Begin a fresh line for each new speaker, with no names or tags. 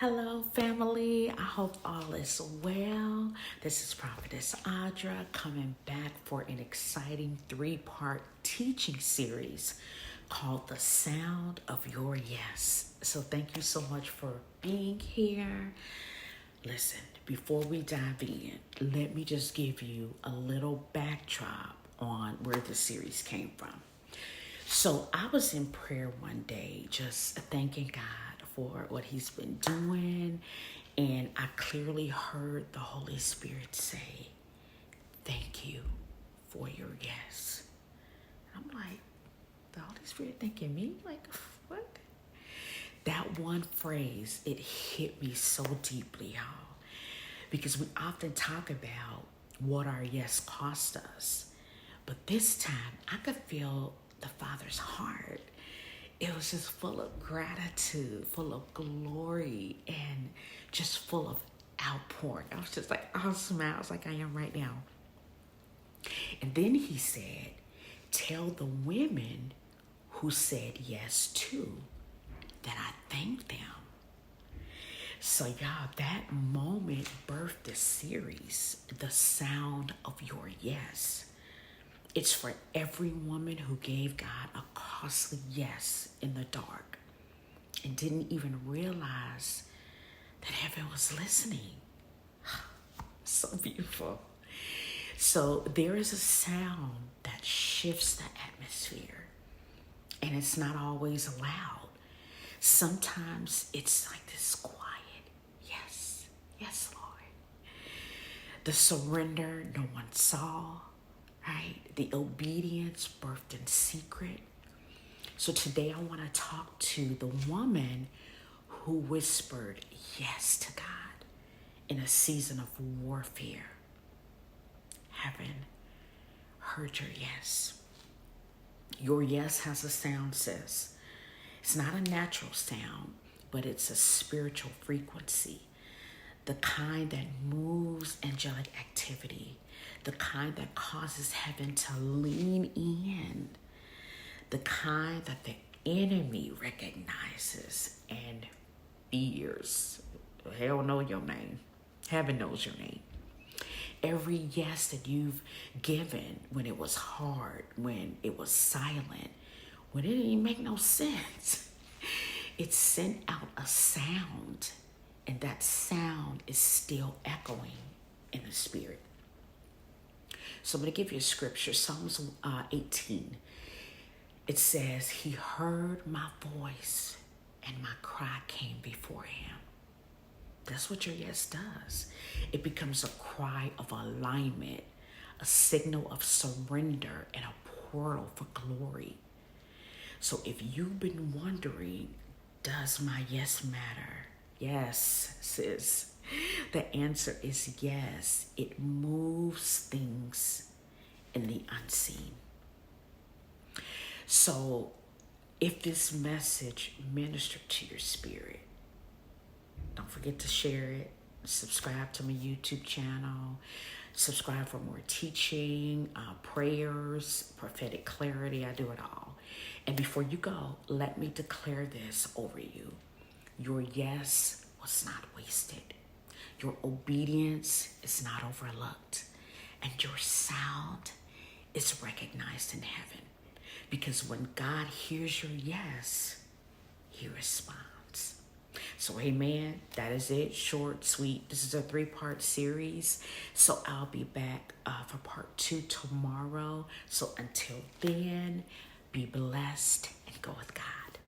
Hello, family. I hope all is well. This is Prophetess Audra coming back for an exciting three-part teaching series called The Sound of Your Yes. So thank you so much for being here. Listen, before we dive in, let me just give you a little backdrop on where the series came from. So I was in prayer one day, just thanking God for what he's been doing. And I clearly heard the Holy Spirit say, thank you for your yes. I'm like, the Holy Spirit thanking me? Like, what? That one phrase, it hit me so deeply, y'all. Because we often talk about what our yes cost us. But this time, I could feel the Father's heart. It was just full of gratitude, full of glory, and just full of outpouring. I was just like, all smiles like I am right now. And then he said, tell the women who said yes too that I thank them. So y'all, that moment birthed this series, The Sound of Your Yes. It's for every woman who gave God a costly yes in the dark and didn't even realize that heaven was listening. So beautiful. So there is a sound that shifts the atmosphere, and it's not always loud. Sometimes it's like this quiet, yes, yes, Lord. The surrender no one saw. Right? The obedience birthed in secret. So today I want to talk to the woman who whispered yes to God in a season of warfare. Heaven heard your yes. Your yes has a sound, sis. It's not a natural sound, but it's a spiritual frequency. The kind that moves angelic activity. The kind that causes heaven to lean in. The kind that the enemy recognizes and fears. Hell knows your name. Heaven knows your name. Every yes that you've given when it was hard, when it was silent, when it didn't even make no sense, it sent out a sound. And that sound is still echoing in the spirit. So I'm going to give you a scripture, Psalms 18. It says, he heard my voice and my cry came before him. That's what your yes does. It becomes a cry of alignment, a signal of surrender, and a portal for glory. So if you've been wondering, does my yes matter? Yes, sis. The answer is yes. It moves things in the unseen. So if this message ministered to your spirit, don't forget to share it. Subscribe to my YouTube channel. Subscribe for more teaching, prayers, prophetic clarity. I do it all. And before you go, let me declare this over you. Your yes was not wasted. Your obedience is not overlooked. And your sound is recognized in heaven. Because when God hears your yes, he responds. So amen, that is it. Short, sweet. This is a three-part series. So I'll be back for part 2 tomorrow. So until then, be blessed and go with God.